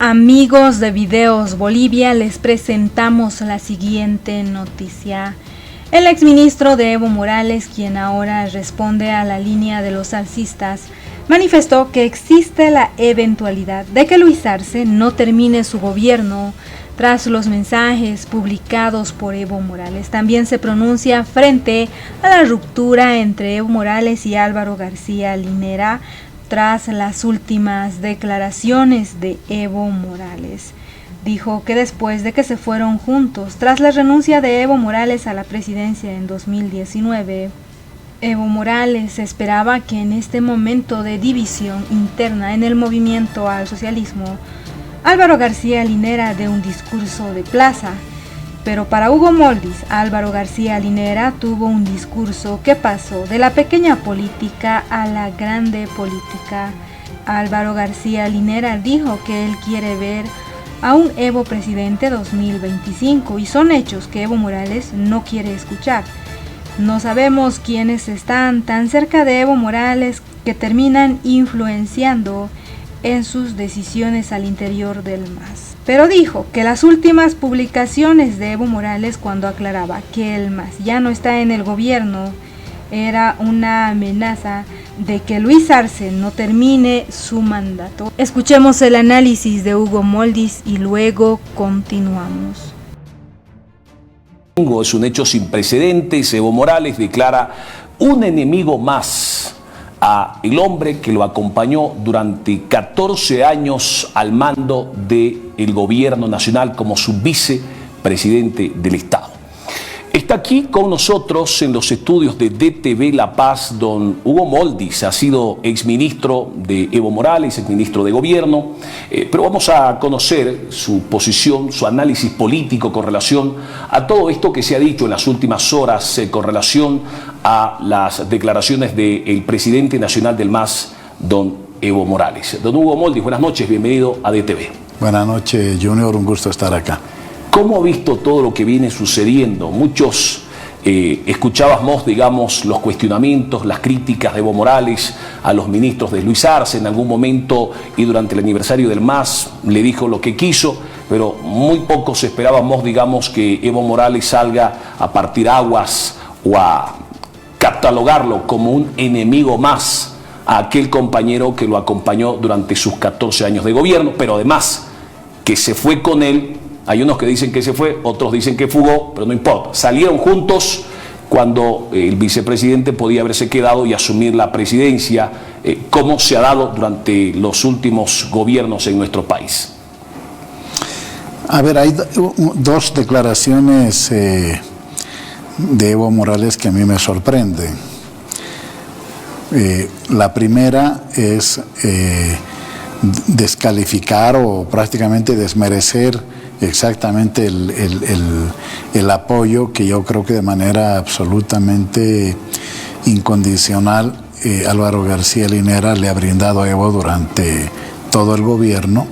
Amigos de Videos Bolivia, les presentamos la siguiente noticia. El exministro de Evo Morales, quien ahora responde a la línea de los alcistas, manifestó que existe la eventualidad de que Luis Arce no termine su gobierno tras los mensajes publicados por Evo Morales. También se pronuncia frente a la ruptura entre Evo Morales y Álvaro García Linera tras las últimas declaraciones de Evo Morales. Dijo que después de que se fueron juntos, tras la renuncia de Evo Morales a la presidencia en 2019, Evo Morales esperaba que en este momento de división interna en el movimiento al socialismo, Álvaro García Linera dé un discurso de plaza. Pero para Hugo Moldis, Álvaro García Linera tuvo un discurso que pasó de la pequeña política a la grande política. Álvaro García Linera dijo que él quiere ver a un Evo presidente 2025 y son hechos que Evo Morales no quiere escuchar. No sabemos quiénes están tan cerca de Evo Morales que terminan influenciando en sus decisiones al interior del MAS. Pero dijo que las últimas publicaciones de Evo Morales cuando aclaraba que el MAS ya no está en el gobierno era una amenaza de que Luis Arce no termine su mandato. Escuchemos el análisis de Hugo Moldis y luego continuamos. Es un hecho sin precedentes. Evo Morales declara un enemigo más a el hombre que lo acompañó durante 14 años al mando del gobierno nacional como su vicepresidente del Estado. Está aquí con nosotros en los estudios de DTV La Paz don Hugo Moldis. Ha sido exministro de Evo Morales, exministro de gobierno, pero vamos a conocer su posición, su análisis político con relación a todo esto que se ha dicho en las últimas horas con relación a las declaraciones del presidente nacional del MAS, don Evo Morales. Don Hugo Moldis, buenas noches, bienvenido a DTV. Buenas noches, Junior, un gusto estar acá. ¿Cómo ha visto todo lo que viene sucediendo? Muchos escuchábamos, digamos, los cuestionamientos, las críticas de Evo Morales a los ministros de Luis Arce en algún momento y durante el aniversario del MAS le dijo lo que quiso, pero muy pocos esperábamos, digamos, que Evo Morales salga a partir aguas o a catalogarlo como un enemigo más a aquel compañero que lo acompañó durante sus 14 años de gobierno, pero además que se fue con él. Hay unos que dicen que se fue, otros dicen que fugó, pero no importa. Salieron juntos cuando el vicepresidente podía haberse quedado y asumir la presidencia, como se ha dado durante los últimos gobiernos en nuestro país. A ver, hay dos declaraciones de Evo Morales que a mí me sorprenden. La primera es descalificar o prácticamente desmerecer exactamente el apoyo que yo creo que de manera absolutamente incondicional Álvaro García Linera le ha brindado a Evo durante todo el gobierno,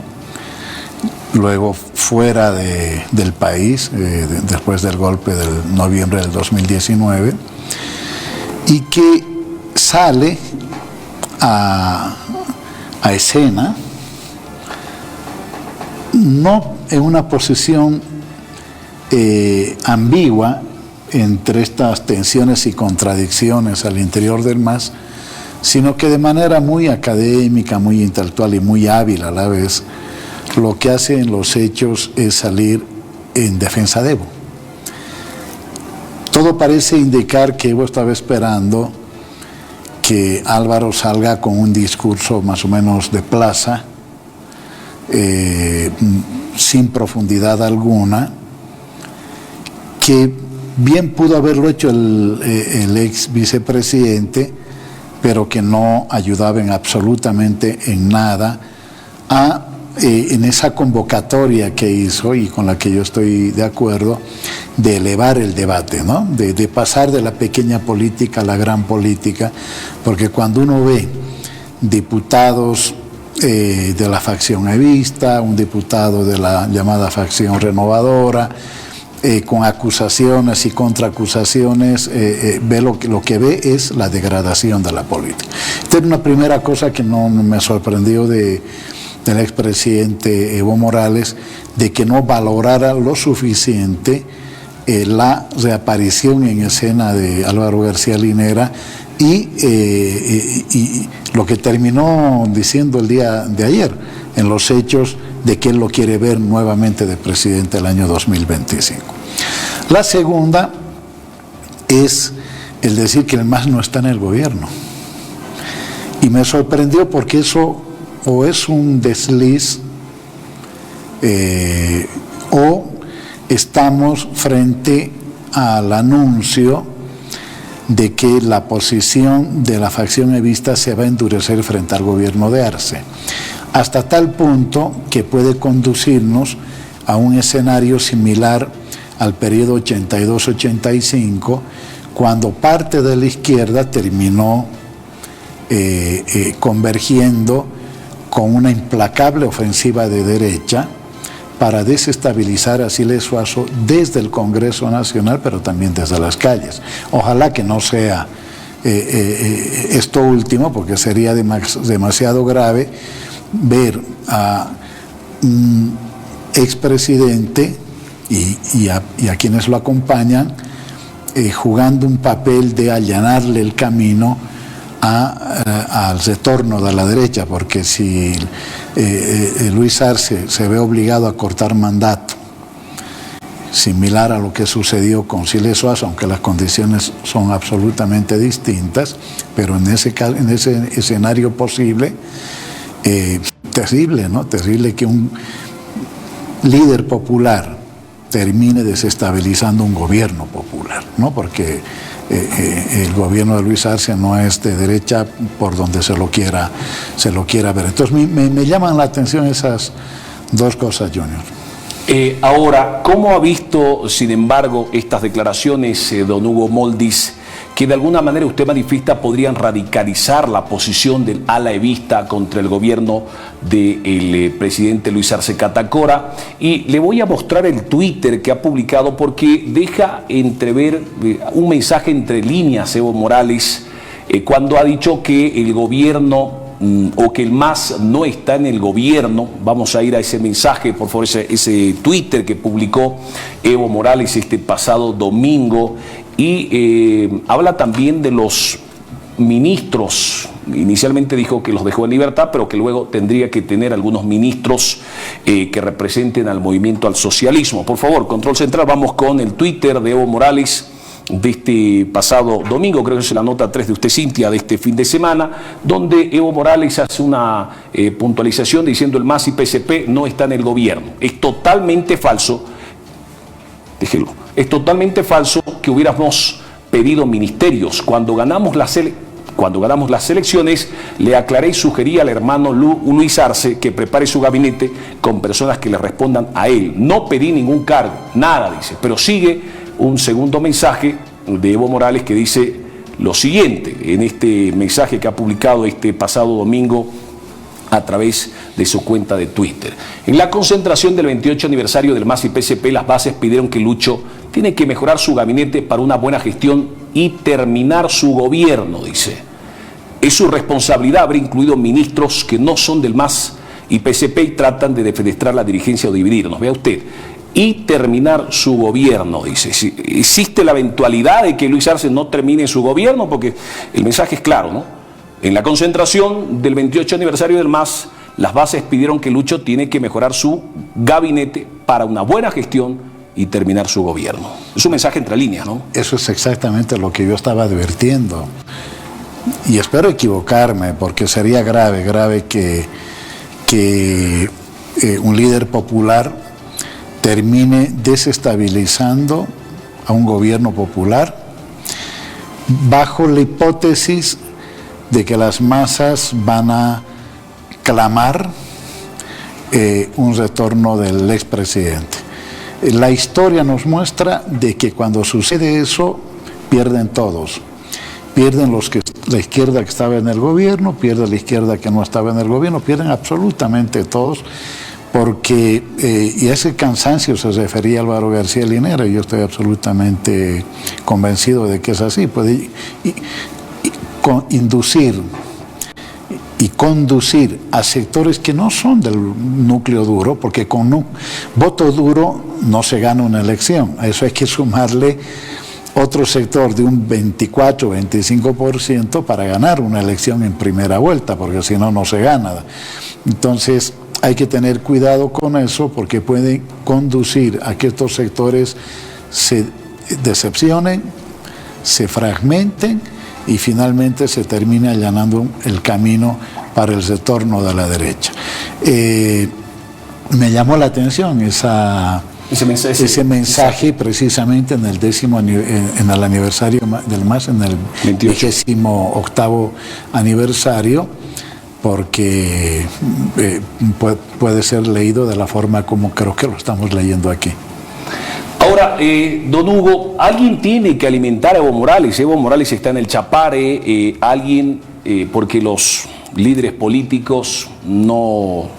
luego fuera del país, después del golpe del noviembre del 2019, y que sale a escena no en una posición ambigua entre estas tensiones y contradicciones al interior del MAS, sino que de manera muy académica, muy intelectual y muy hábil a la vez, lo que hace en los hechos es salir en defensa de Evo. Todo parece indicar que Evo estaba esperando que Álvaro salga con un discurso más o menos de plaza, sin profundidad alguna, que bien pudo haberlo hecho el ex vicepresidente, pero que no ayudaba absolutamente en nada en esa convocatoria que hizo y con la que yo estoy de acuerdo, de elevar el debate, ¿no? De pasar de la pequeña política a la gran política, porque cuando uno ve diputados de la facción evista, un diputado de la llamada facción renovadora, con acusaciones y contraacusaciones, ve lo que ve es la degradación de la política. Esta es una primera cosa que no me sorprendió de del expresidente Evo Morales de que no valorara lo suficiente la reaparición en escena de Álvaro García Linera y lo que terminó diciendo el día de ayer en los hechos de que él lo quiere ver nuevamente de presidente el año 2025. La segunda es el decir que el MAS no está en el gobierno. Y me sorprendió porque eso o es un desliz o estamos frente al anuncio de que la posición de la facción evista se va a endurecer frente al gobierno de Arce, hasta tal punto que puede conducirnos a un escenario similar al periodo 82-85, cuando parte de la izquierda terminó convergiendo con una implacable ofensiva de derecha para desestabilizar a Siles Suazo desde el Congreso Nacional, pero también desde las calles. Ojalá que no sea esto último, porque sería demasiado grave ver a un expresidente y a quienes lo acompañan jugando un papel de allanarle el camino al retorno de la derecha, porque si Luis Arce se ve obligado a cortar mandato, similar a lo que sucedió con Siles Suazo, aunque las condiciones son absolutamente distintas, pero en ese escenario posible, terrible, ¿no? Terrible que un líder popular termine desestabilizando un gobierno popular, ¿no? Porque el gobierno de Luis Arce no es de derecha por donde se lo quiera ver. Entonces me llaman la atención esas dos cosas, Junior. Ahora, ¿cómo ha visto, sin embargo, estas declaraciones, don Hugo Moldis, que de alguna manera usted manifiesta podrían radicalizar la posición del ala evista contra el gobierno del presidente Luis Arce Catacora? Y le voy a mostrar el Twitter que ha publicado, porque deja entrever un mensaje entre líneas Evo Morales cuando ha dicho que el gobierno o que el MAS no está en el gobierno. Vamos a ir a ese mensaje, por favor, ese Twitter que publicó Evo Morales este pasado domingo. Y habla también de los ministros. Inicialmente dijo que los dejó en libertad, pero que luego tendría que tener algunos ministros que representen al movimiento al socialismo. Por favor, control central, vamos con el Twitter de Evo Morales de este pasado domingo, creo que es la nota 3 de usted, Cintia, de este fin de semana, donde Evo Morales hace una puntualización diciendo el MAS y PSP no está en el gobierno. Es totalmente falso, déjelo, es totalmente falso que hubiéramos pedido ministerios. Cuando ganamos las elecciones, le aclaré y sugerí al hermano Luis Arce que prepare su gabinete con personas que le respondan a él. No pedí ningún cargo, nada, dice, pero sigue un segundo mensaje de Evo Morales que dice lo siguiente, en este mensaje que ha publicado este pasado domingo a través de su cuenta de Twitter. En la concentración del 28 aniversario del MAS y PSP, las bases pidieron que Lucho tiene que mejorar su gabinete para una buena gestión y terminar su gobierno, dice. Es su responsabilidad haber incluido ministros que no son del MAS y PSP y tratan de defenestrar la dirigencia o dividirnos. Vea usted, y terminar su gobierno, dice. Si existe la eventualidad de que Luis Arce no termine su gobierno, porque el mensaje es claro, ¿no? En la concentración del 28 aniversario del MAS, las bases pidieron que Lucho tiene que mejorar su gabinete para una buena gestión y terminar su gobierno. Es un mensaje entre líneas, ¿no? Eso es exactamente lo que yo estaba advirtiendo. Y espero equivocarme, porque sería grave que un líder popular termine desestabilizando a un gobierno popular bajo la hipótesis de que las masas van a clamar un retorno del expresidente. La historia nos muestra de que cuando sucede eso, pierden todos. Pierden la izquierda que estaba en el gobierno, pierde la izquierda que no estaba en el gobierno, pierden absolutamente todos, porque, y a ese cansancio se refería Álvaro García Linera, y yo estoy absolutamente convencido de que es así, puede inducir y conducir a sectores que no son del núcleo duro, porque con voto duro no se gana una elección. A eso hay que sumarle otro sector de un 24-25% para ganar una elección en primera vuelta, porque si no, no se gana. Entonces, hay que tener cuidado con eso, porque puede conducir a que estos sectores se decepcionen, se fragmenten y finalmente se termine allanando el camino para el retorno de la derecha. Me llamó la atención ese mensaje precisamente en el en el aniversario del MAS, en el 28º aniversario, porque puede ser leído de la forma como creo que lo estamos leyendo aquí. Ahora, don Hugo, alguien tiene que alimentar a Evo Morales. Evo Morales está en el Chapare, porque los líderes políticos no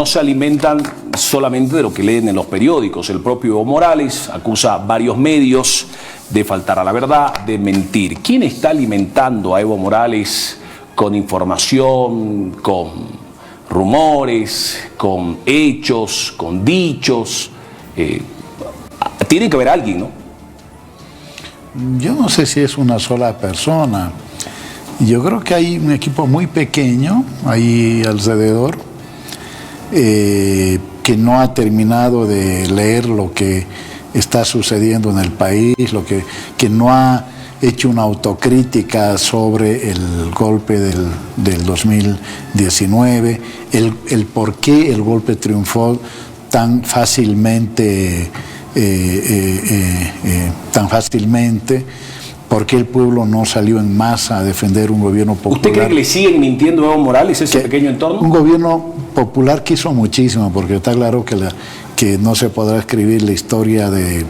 se alimentan solamente de lo que leen en los periódicos. El propio Evo Morales acusa a varios medios de faltar a la verdad, de mentir. ¿Quién está alimentando a Evo Morales con información, con rumores, con hechos, con dichos? Tiene que haber alguien, ¿no? Yo no sé si es una sola persona. Yo creo que hay un equipo muy pequeño ahí alrededor, que no ha terminado de leer lo que está sucediendo en el país, que no ha hecho una autocrítica sobre el golpe del 2019, el por qué el golpe triunfó tan fácilmente, por qué el pueblo no salió en masa a defender un gobierno popular. ¿Usted cree que le siguen mintiendo a Evo Morales ese pequeño entorno? Un gobierno popular que hizo muchísimo, porque está claro que no se podrá escribir la historia de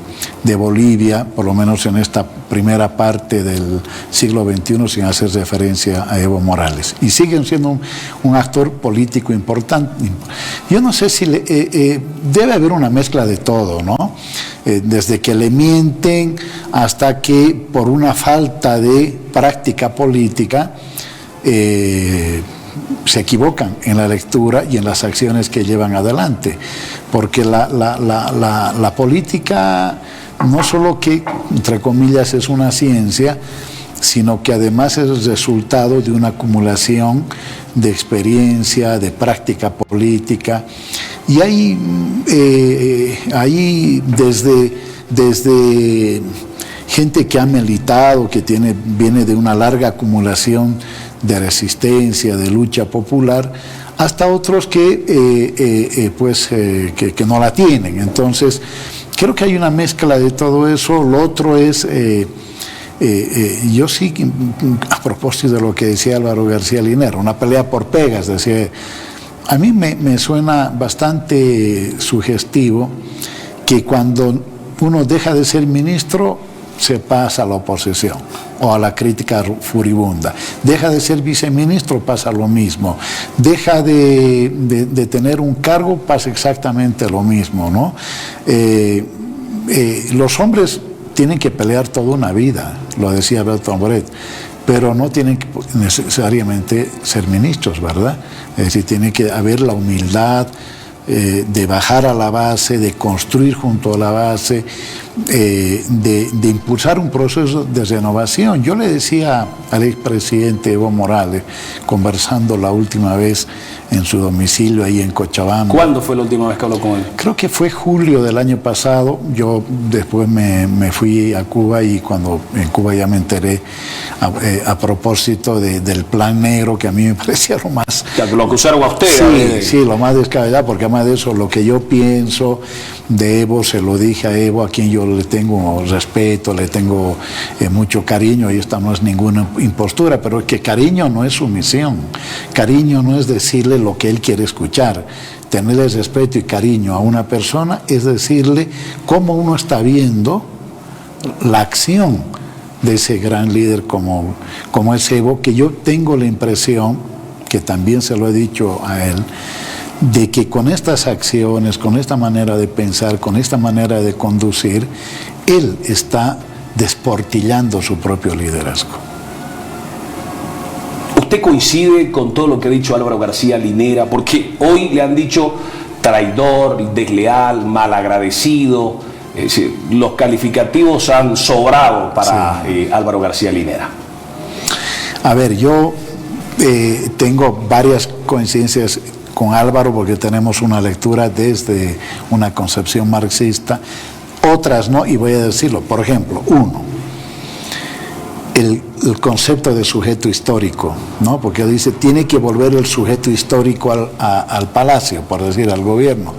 Bolivia, por lo menos en esta primera parte del siglo XXI, sin hacer referencia a Evo Morales. Y siguen siendo un actor político importante. Yo no sé si debe haber una mezcla de todo, ¿no? Desde que le mienten hasta que por una falta de práctica política se equivocan en la lectura y en las acciones que llevan adelante, porque la política no solo que, entre comillas, es una ciencia, sino que además es el resultado de una acumulación de experiencia, de práctica política, y hay desde gente que ha militado, que viene de una larga acumulación de resistencia, de lucha popular, hasta otros que no la tienen. Entonces, creo que hay una mezcla de todo eso. Lo otro es, yo sí, a propósito de lo que decía Álvaro García Linera, una pelea por pegas, decía, a mí me suena bastante sugestivo que cuando uno deja de ser ministro, se pasa a la oposición o a la crítica furibunda. Deja de ser viceministro, pasa lo mismo. Deja de tener un cargo, pasa exactamente lo mismo, ¿no? Los hombres tienen que pelear toda una vida, lo decía Bertolt Brecht, pero no tienen que necesariamente ser ministros, ¿verdad? Es decir, tiene que haber la humildad de bajar a la base, de construir junto a la base, de impulsar un proceso de renovación. Yo le decía al expresidente Evo Morales, conversando la última vez en su domicilio ahí en Cochabamba. ¿Cuándo fue la última vez que habló con él? Creo que fue julio del año pasado. Yo después me fui a Cuba, y cuando en Cuba ya me enteré a propósito del plan negro, que a mí me parecía lo más... Lo acusaron a usted. Sí, lo más descabellado, porque además de eso, lo que yo pienso de Evo, se lo dije a Evo, a quien yo le tengo respeto, le tengo mucho cariño, y esta no es ninguna impostura, pero que cariño no es sumisión, cariño no es decirle lo que él quiere escuchar. Tenerle respeto y cariño a una persona es decirle cómo uno está viendo la acción de ese gran líder como es Evo, que yo tengo la impresión, que también se lo he dicho a él, de que con estas acciones, con esta manera de pensar, con esta manera de conducir, él está desportillando su propio liderazgo. ¿Usted ¿Usted coincide con todo lo que ha dicho Álvaro García Linera? Porque hoy le han dicho traidor, desleal, malagradecido. Es decir, los calificativos han sobrado para Álvaro García Linera. A ver, yo tengo varias coincidencias con Álvaro porque tenemos una lectura desde una concepción marxista, otras no, y voy a decirlo. Por ejemplo, uno, el concepto de sujeto histórico, ¿no? Porque dice, tiene que volver el sujeto histórico al palacio, por decir, al gobierno.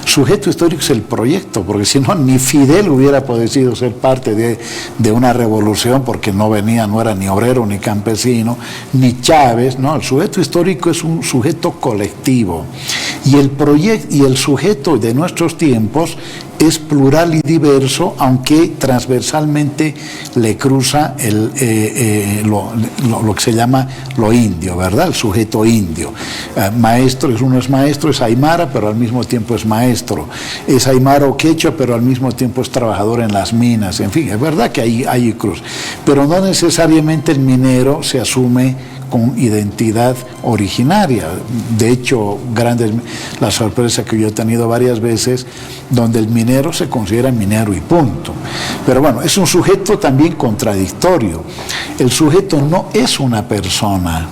Sujeto histórico es el proyecto, porque si no, ni Fidel hubiera podido ser parte de una revolución, porque no era ni obrero, ni campesino, ni Chávez, ¿no? El sujeto histórico es un sujeto colectivo. Y el sujeto de nuestros tiempos es plural y diverso, aunque transversalmente le cruza lo que se llama lo indio, ¿verdad? El sujeto indio. Maestro, uno es maestro, es aymara, pero al mismo tiempo es maestro. Es aymara o quechua, pero al mismo tiempo es trabajador en las minas. En fin, es verdad que hay cruz. Pero no necesariamente el minero se asume con identidad originaria. De hecho, la sorpresa que yo he tenido varias veces, donde el minero se considera minero y punto. Pero bueno, es un sujeto también contradictorio. El sujeto no es una persona.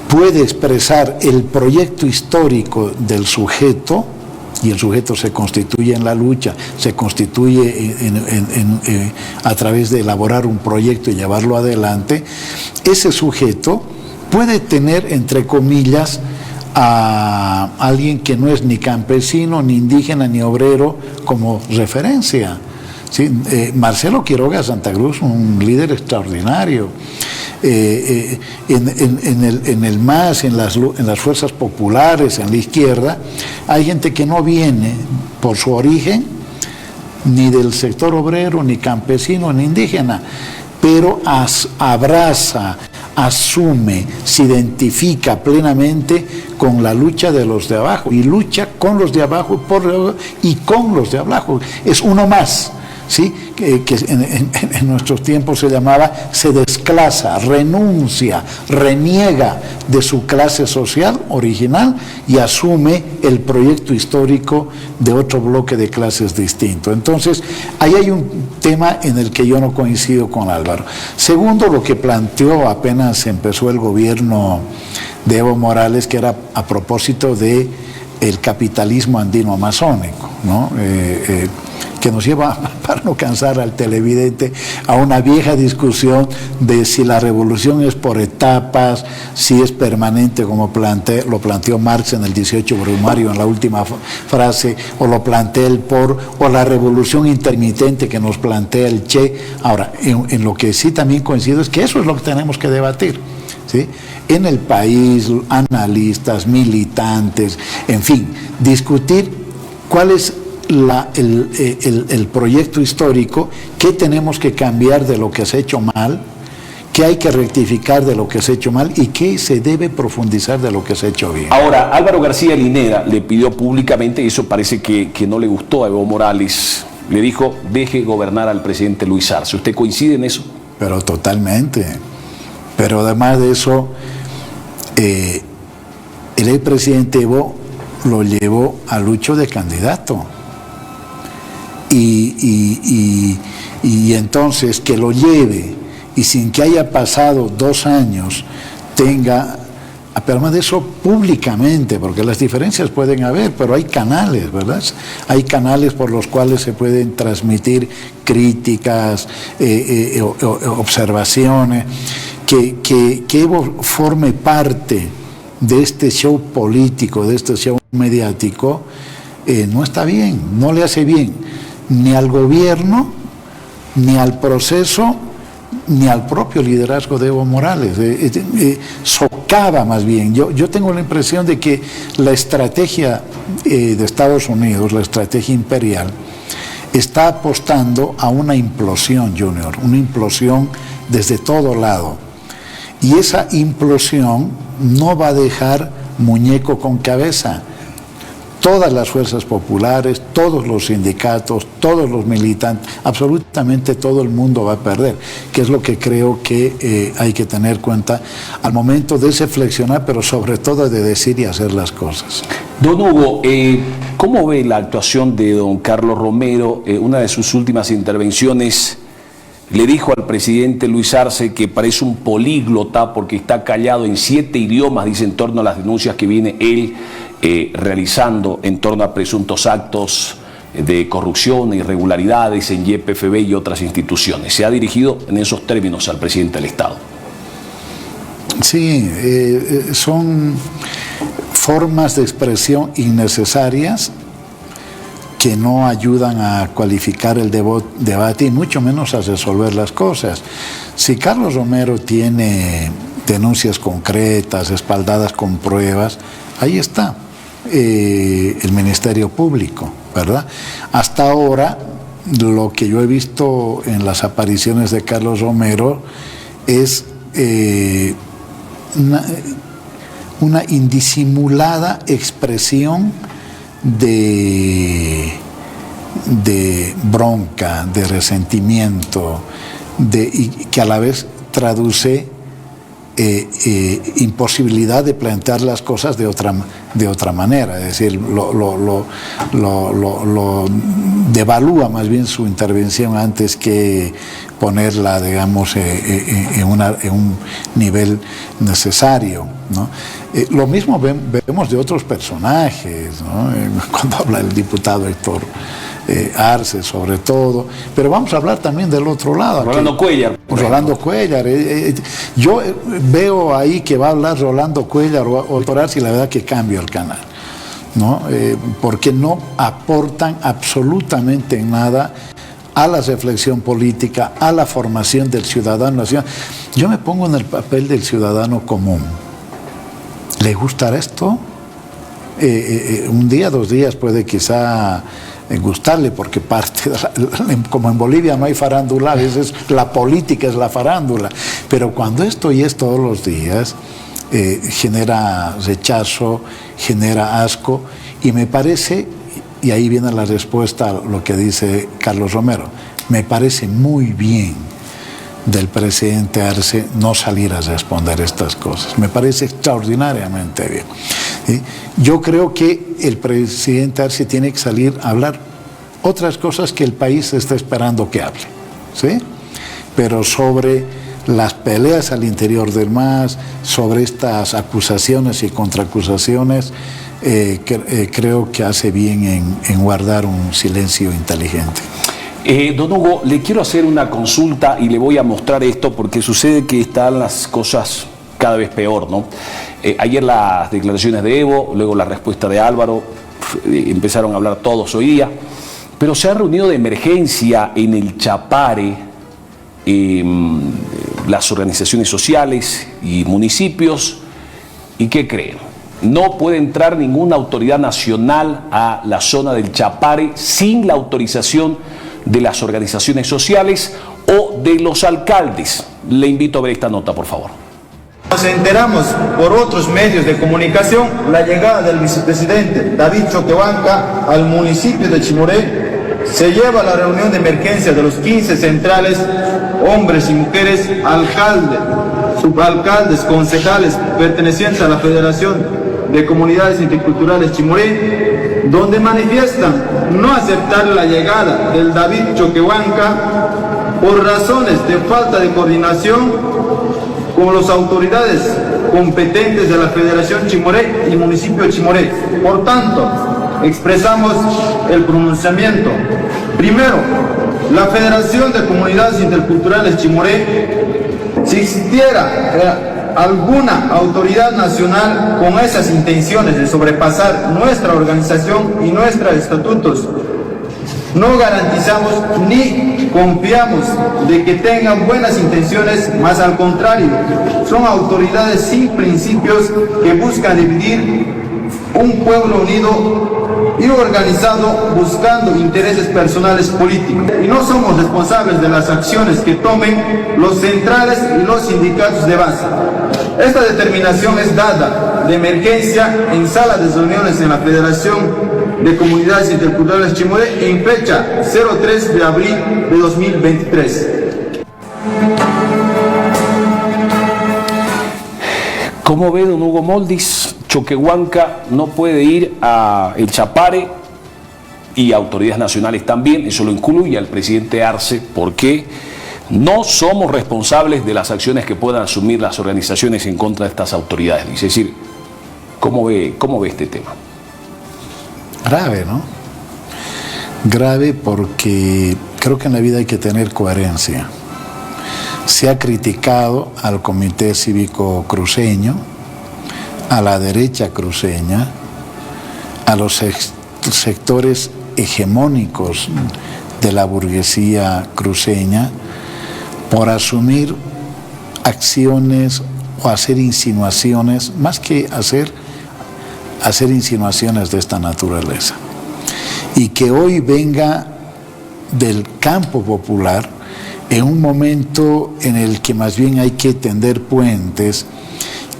Puede expresar el proyecto histórico del sujeto, y el sujeto se constituye en la lucha, se constituye a través de elaborar un proyecto y llevarlo adelante. Ese sujeto puede tener, entre comillas, a alguien que no es ni campesino, ni indígena, ni obrero como referencia. ¿Sí? Marcelo Quiroga Santa Cruz, un líder extraordinario. En el MAS, en las fuerzas populares, en la izquierda, hay gente que no viene por su origen ni del sector obrero, ni campesino, ni indígena, pero abraza, asume, se identifica plenamente con la lucha de los de abajo, y lucha con los de abajo y con los de abajo. Es uno más. ¿Sí? Que en nuestros tiempos se desclasa, renuncia, reniega de su clase social original y asume el proyecto histórico de otro bloque de clases distinto. Entonces, ahí hay un tema en el que yo no coincido con Álvaro. Segundo, lo que planteó apenas empezó el gobierno de Evo Morales, que era a propósito de el capitalismo andino-amazónico, ¿no? Que nos lleva, para no cansar al televidente, a una vieja discusión de si la revolución es por etapas, si es permanente, como lo planteó Marx en el 18 Brumario, en la última frase, o lo plantea o la revolución intermitente que nos plantea el Che. Ahora, en lo que sí también coincido es que eso es lo que tenemos que debatir, ¿sí? En el país, analistas, militantes, en fin, discutir cuál es el proyecto histórico, qué tenemos que cambiar de lo que se ha hecho mal, qué hay que rectificar de lo que se ha hecho mal y qué se debe profundizar de lo que se ha hecho bien. Ahora, Álvaro García Linera le pidió públicamente, y eso parece que no le gustó a Evo Morales, le dijo, deje gobernar al presidente Luis Arce. ¿Usted coincide en eso? Pero totalmente. Pero además de eso, el expresidente Evo lo llevó a Lucho de candidato. Y entonces que lo lleve y sin que haya pasado 2 años tenga, pero además de eso públicamente, porque las diferencias pueden haber, pero hay canales, ¿verdad? Hay canales por los cuales se pueden transmitir críticas, observaciones, que Evo forme parte de este show político, de este show mediático, no está bien, no le hace bien ni al gobierno, ni al proceso, ni al propio liderazgo de Evo Morales. Socava más bien. Yo tengo la impresión de que la estrategia de Estados Unidos, la estrategia imperial, está apostando a una implosión, Junior, una implosión desde todo lado. Y esa implosión no va a dejar muñeco con cabeza. todas las fuerzas populares, todos los sindicatos, todos los militantes, absolutamente todo el mundo va a perder, que es lo que creo que hay que tener cuenta al momento de reflexionar, pero sobre todo de decir y hacer las cosas. Don Hugo, ¿cómo ve la actuación de don Carlos Romero? Una de sus últimas intervenciones le dijo al presidente Luis Arce que parece un políglota porque está callado en 7 idiomas, dice, en torno a las denuncias que viene él realizando en torno a presuntos actos de corrupción e irregularidades en YPFB y otras instituciones. Se ha dirigido en esos términos al presidente del Estado. Sí, son formas de expresión innecesarias que no ayudan a cualificar el debate y mucho menos a resolver las cosas. Si Carlos Romero tiene denuncias concretas, respaldadas con pruebas, ahí está el Ministerio Público, ¿verdad? Hasta ahora, lo que yo he visto en las apariciones de Carlos Romero es una indisimulada expresión de bronca, de resentimiento, y que a la vez traduce imposibilidad de plantear las cosas de otra manera, es decir, lo devalúa más bien su intervención antes que ponerla, digamos, en un nivel necesario, ¿no? Lo mismo vemos de otros personajes, ¿no? Cuando habla el diputado Héctor Arce, sobre todo, pero vamos a hablar también del otro lado. Rolando Cuéllar. Rolando Cuéllar. Yo veo ahí que va a hablar Rolando Cuéllar o Héctor Arce y la verdad que cambio el canal, ¿no? Porque no aportan absolutamente nada a la reflexión política, a la formación del ciudadano. Yo me pongo en el papel del ciudadano común. ¿Le gustará esto? Un día, 2 días puede quizá gustarle, porque parte como en Bolivia no hay farándula, a veces la política es la farándula, pero cuando esto y es todos los días, genera rechazo, genera asco, y me parece, y ahí viene la respuesta a lo que dice Carlos Romero, me parece muy bien del presidente Arce no salir a responder estas cosas. Me parece extraordinariamente bien. ¿Sí? Yo creo que el presidente Arce tiene que salir a hablar otras cosas que el país está esperando que hable, ¿sí? Pero sobre las peleas al interior del MAS, sobre estas acusaciones y contraacusaciones, creo que hace bien en guardar un silencio inteligente. Don Hugo, le quiero hacer una consulta y le voy a mostrar esto porque sucede que están las cosas cada vez peor, ¿no? Ayer las declaraciones de Evo, luego la respuesta de Álvaro, empezaron a hablar todos hoy día, pero se han reunido de emergencia en el Chapare las organizaciones sociales y municipios, ¿y qué creen? No puede entrar ninguna autoridad nacional a la zona del Chapare sin la autorización de las organizaciones sociales o de los alcaldes. Le invito a ver esta nota, por favor. Nos enteramos por otros medios de comunicación la llegada del vicepresidente David Choquehuanca al municipio de Chimoré. Se lleva la reunión de emergencia de los 15 centrales, hombres y mujeres, alcaldes, subalcaldes, concejales pertenecientes a la Federación de Comunidades Interculturales Chimoré, donde manifiestan no aceptar la llegada del David Choquehuanca por razones de falta de coordinación con las autoridades competentes de la Federación Chimoré y municipio de Chimoré. Por tanto, expresamos el pronunciamiento. Primero, la Federación de Comunidades Interculturales Chimoré, si existiera alguna autoridad nacional con esas intenciones de sobrepasar nuestra organización y nuestros estatutos, no garantizamos ni confiamos de que tengan buenas intenciones, más al contrario, son autoridades sin principios que buscan dividir un pueblo unido y organizado buscando intereses personales políticos. Y no somos responsables de las acciones que tomen los centrales y los sindicatos de base. Esta determinación es dada de emergencia en sala de reuniones en la Federación de Comunidades Interculturales Chimoré en fecha 03 de abril de 2023. ¿Cómo ve don Hugo Moldis? Choquehuanca no puede ir a El Chapare y autoridades nacionales también, eso lo incluye al presidente Arce, porque no somos responsables de las acciones que puedan asumir las organizaciones en contra de estas autoridades. Es decir, ¿cómo ve este tema? Grave, ¿no? Grave porque creo que en la vida hay que tener coherencia. Se ha criticado al Comité Cívico Cruceño, a la derecha cruceña, a los sectores hegemónicos de la burguesía cruceña por asumir acciones o hacer insinuaciones, más que hacer insinuaciones de esta naturaleza. Y que hoy venga del campo popular en un momento en el que más bien hay que tender puentes,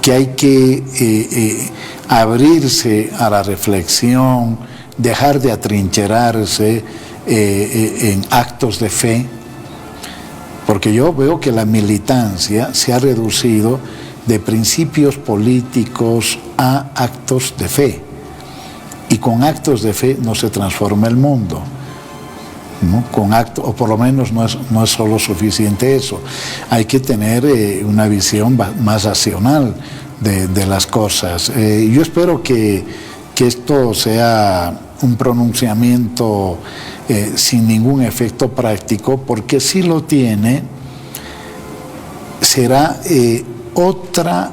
que hay que abrirse a la reflexión, dejar de atrincherarse en actos de fe, porque yo veo que la militancia se ha reducido de principios políticos a actos de fe, y con actos de fe no se transforma el mundo, ¿no? O por lo menos no es solo suficiente eso, hay que tener una visión más racional de las cosas. Yo espero que esto sea un pronunciamiento sin ningún efecto práctico, porque si lo tiene, será otra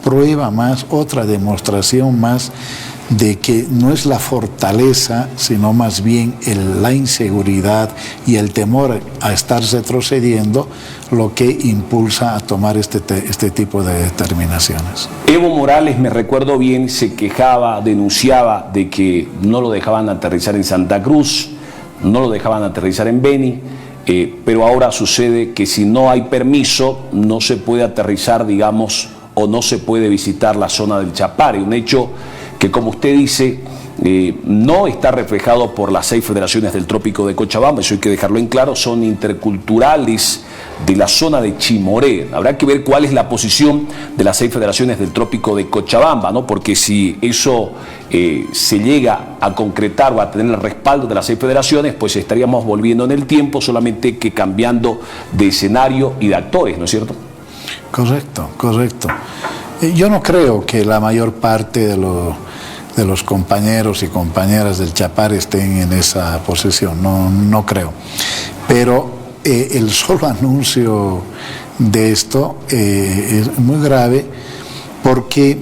prueba más, otra demostración más de que no es la fortaleza, sino más bien la inseguridad y el temor a estar retrocediendo lo que impulsa a tomar este tipo de determinaciones. Evo Morales, me recuerdo bien, se quejaba, denunciaba de que no lo dejaban aterrizar en Santa Cruz, no lo dejaban aterrizar en Beni, pero ahora sucede que si no hay permiso, no se puede aterrizar, digamos, o no se puede visitar la zona del Chapare, un hecho que, como usted dice, no está reflejado por las 6 federaciones del Trópico de Cochabamba, eso hay que dejarlo en claro, son interculturales de la zona de Chimoré. Habrá que ver cuál es la posición de las 6 federaciones del Trópico de Cochabamba, ¿no? Porque si eso se llega a concretar o a tener el respaldo de las 6 federaciones, pues estaríamos volviendo en el tiempo, solamente que cambiando de escenario y de actores, ¿no es cierto? Correcto, correcto. Yo no creo que la mayor parte de los compañeros y compañeras del Chapare estén en esa posición, no creo. Pero el solo anuncio de esto es muy grave, porque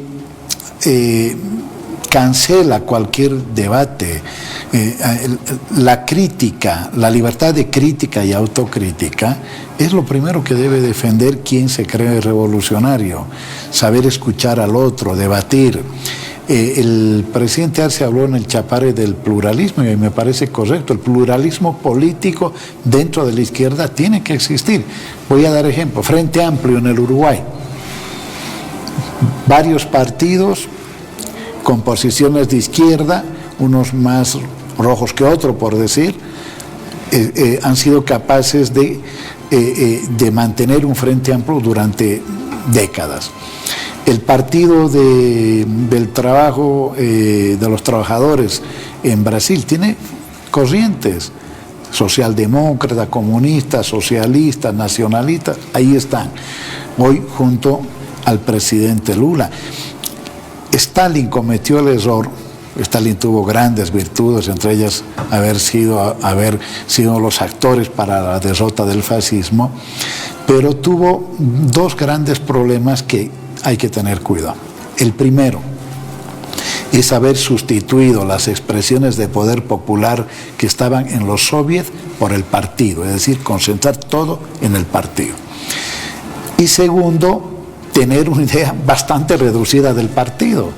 cancela cualquier debate. La crítica, la libertad de crítica y autocrítica es lo primero que debe defender quien se cree revolucionario, saber escuchar al otro, debatir. El presidente Arce habló en el Chapare del pluralismo y me parece correcto. El pluralismo político dentro de la izquierda tiene que existir. Voy a dar ejemplo. Frente Amplio en el Uruguay. Varios partidos con posiciones de izquierda, unos más rojos que otros, por decir, han sido capaces de mantener un Frente Amplio durante décadas. El Partido del Trabajo, de los Trabajadores en Brasil tiene corrientes, socialdemócrata, comunista, socialista, nacionalista, ahí están, hoy junto al presidente Lula. Stalin cometió el error, Stalin tuvo grandes virtudes, entre ellas haber sido los actores para la derrota del fascismo, pero tuvo 2 grandes problemas que hay que tener cuidado. El primero es haber sustituido las expresiones de poder popular que estaban en los soviets por el partido, es decir, concentrar todo en el partido. Y segundo, tener una idea bastante reducida del partido,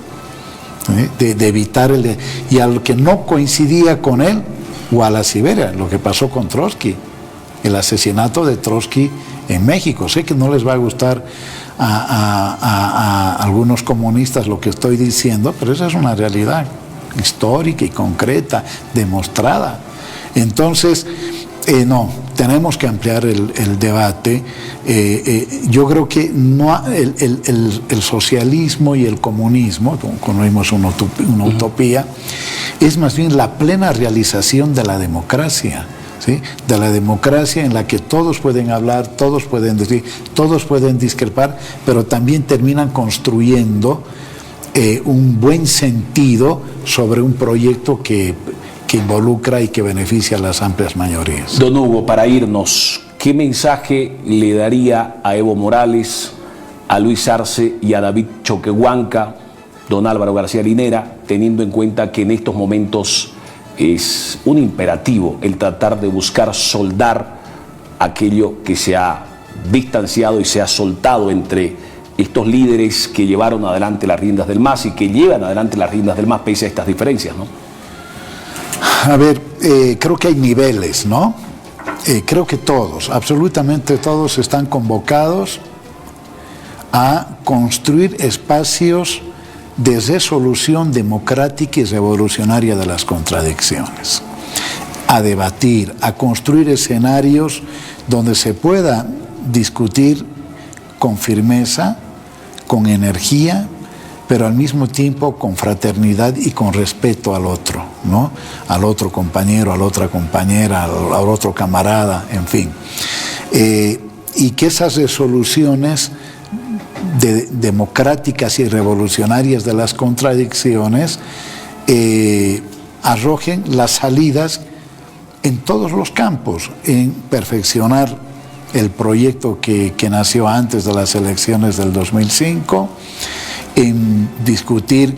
de evitar y al que no coincidía con él, o a la Siberia, lo que pasó con Trotsky, el asesinato de Trotsky en México. Sé que no les va a gustar a algunos comunistas lo que estoy diciendo, pero esa es una realidad. histórica y concreta, demostrada. Entonces, no, tenemos que ampliar el debate. Yo creo que no el socialismo y el comunismo, como vimos una utopía, es más bien la plena realización de la democracia. ¿Sí? De la democracia en la que todos pueden hablar, todos pueden decir, todos pueden discrepar, pero también terminan construyendo un buen sentido sobre un proyecto que involucra y que beneficia a las amplias mayorías. Don Hugo, para irnos, ¿qué mensaje le daría a Evo Morales, a Luis Arce y a David Choquehuanca, don Álvaro García Linera, teniendo en cuenta que en estos momentos es un imperativo el tratar de buscar soldar aquello que se ha distanciado y se ha soltado entre estos líderes que llevaron adelante las riendas del MAS y que llevan adelante las riendas del MAS pese a estas diferencias, ¿no? A ver, creo que hay niveles, ¿no? Creo que todos, absolutamente todos están convocados a construir espacios de resolución democrática y revolucionaria de las contradicciones, a debatir, a construir escenarios donde se pueda discutir con firmeza, con energía, pero al mismo tiempo con fraternidad y con respeto al otro, ¿no? Al otro compañero, a la otra compañera, al otro camarada, en fin. Y que esas resoluciones democráticas y revolucionarias de las contradicciones arrojen las salidas en todos los campos, en perfeccionar el proyecto que nació antes de las elecciones del 2005, en discutir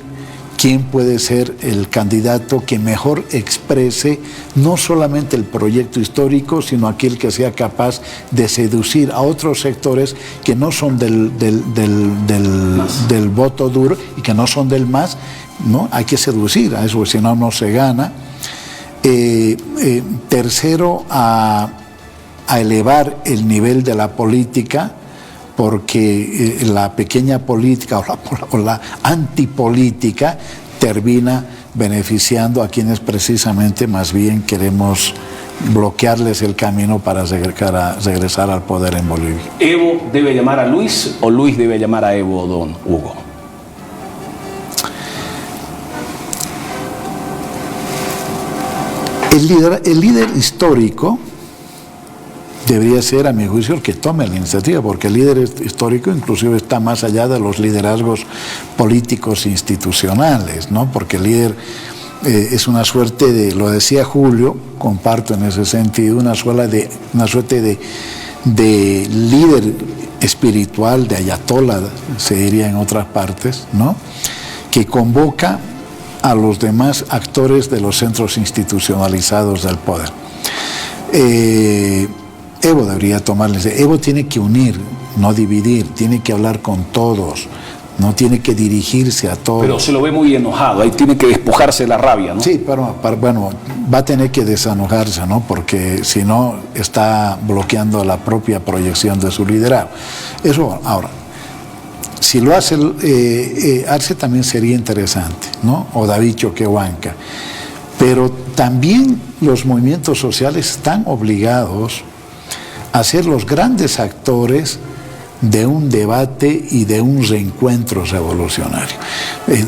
quién puede ser el candidato que mejor exprese no solamente el proyecto histórico, sino aquel que sea capaz de seducir a otros sectores que no son del voto duro y que no son del MAS, ¿no? Hay que seducir a eso, si no, no se gana. Tercero, a elevar el nivel de la política, porque la pequeña política o la antipolítica termina beneficiando a quienes precisamente más bien queremos bloquearles el camino para regresar al poder en Bolivia. ¿Evo debe llamar a Luis o Luis debe llamar a Evo, don Hugo? El líder histórico debería ser, a mi juicio, el que tome la iniciativa, porque el líder histórico inclusive está más allá de los liderazgos políticos e institucionales, ¿no? Porque el líder es una suerte de, lo decía Julio, comparto en ese sentido, una suerte de líder espiritual, de ayatollah, se diría en otras partes, ¿no? Que convoca a los demás actores de los centros institucionalizados del poder. Evo debería tomarles. Evo tiene que unir, no dividir, tiene que hablar con todos, no tiene que dirigirse a todos. Pero se lo ve muy enojado, ahí tiene que despojarse de la rabia, ¿no? Sí, pero bueno, va a tener que desenojarse, ¿no? Porque si no, está bloqueando la propia proyección de su liderazgo. Eso, ahora, si lo hace Arce también sería interesante, ¿no? O David Choquehuanca. Pero también los movimientos sociales están obligados a ser los grandes actores de un debate y de un reencuentro revolucionario.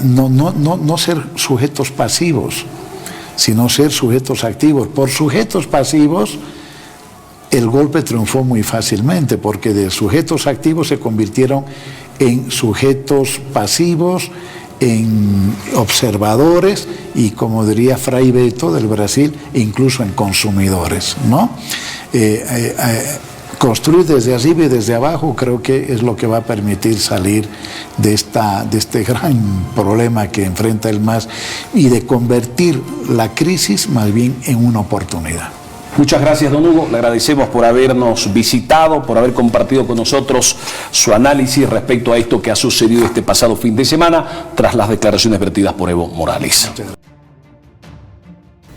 No ser sujetos pasivos, sino ser sujetos activos. Por sujetos pasivos, el golpe triunfó muy fácilmente, porque de sujetos activos se convirtieron en sujetos pasivos, en observadores y, como diría Fray Beto del Brasil, incluso en consumidores, ¿no? Construir desde arriba y desde abajo creo que es lo que va a permitir salir de este gran problema que enfrenta el MAS y de convertir la crisis más bien en una oportunidad. Muchas gracias, don Hugo. Le agradecemos por habernos visitado, por haber compartido con nosotros su análisis respecto a esto que ha sucedido este pasado fin de semana tras las declaraciones vertidas por Evo Morales.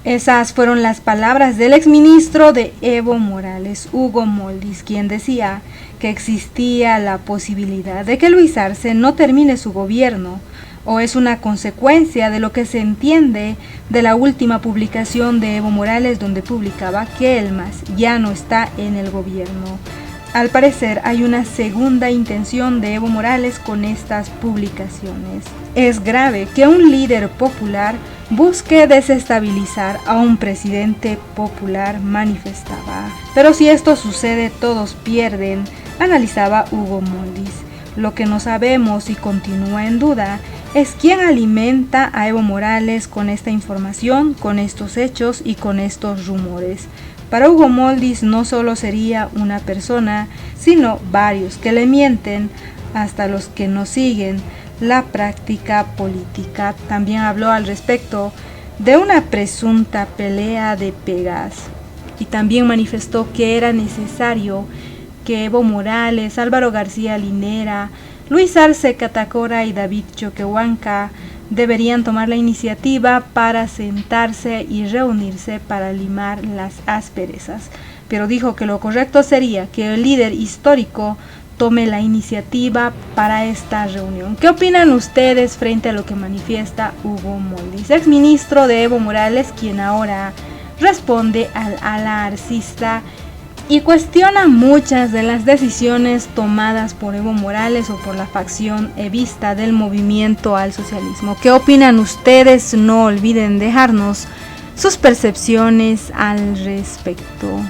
Esas fueron las palabras del exministro de Evo Morales, Hugo Moldis, quien decía que existía la posibilidad de que Luis Arce no termine su gobierno ¿O es una consecuencia de lo que se entiende de la última publicación de Evo Morales, donde publicaba que el MAS ya no está en el gobierno? Al parecer hay una segunda intención de Evo Morales con estas publicaciones. Es grave que un líder popular busque desestabilizar a un presidente popular, manifestaba. Pero si esto sucede, todos pierden, analizaba Hugo Moldis. Lo que no sabemos y continúa en duda es quién alimenta a Evo Morales con esta información, con estos hechos y con estos rumores. Para Hugo Moldis no solo sería una persona, sino varios que le mienten, hasta los que no siguen la práctica política. También habló al respecto de una presunta pelea de pegas y también manifestó que era necesario que Evo Morales, Álvaro García Linera, Luis Arce Catacora y David Choquehuanca deberían tomar la iniciativa para sentarse y reunirse para limar las asperezas. Pero dijo que lo correcto sería que el líder histórico tome la iniciativa para esta reunión. ¿Qué opinan ustedes frente a lo que manifiesta Hugo Moldis, exministro de Evo Morales, quien ahora responde al ala arcista y cuestiona muchas de las decisiones tomadas por Evo Morales o por la facción evista del movimiento al socialismo? ¿Qué opinan ustedes? No olviden dejarnos sus percepciones al respecto.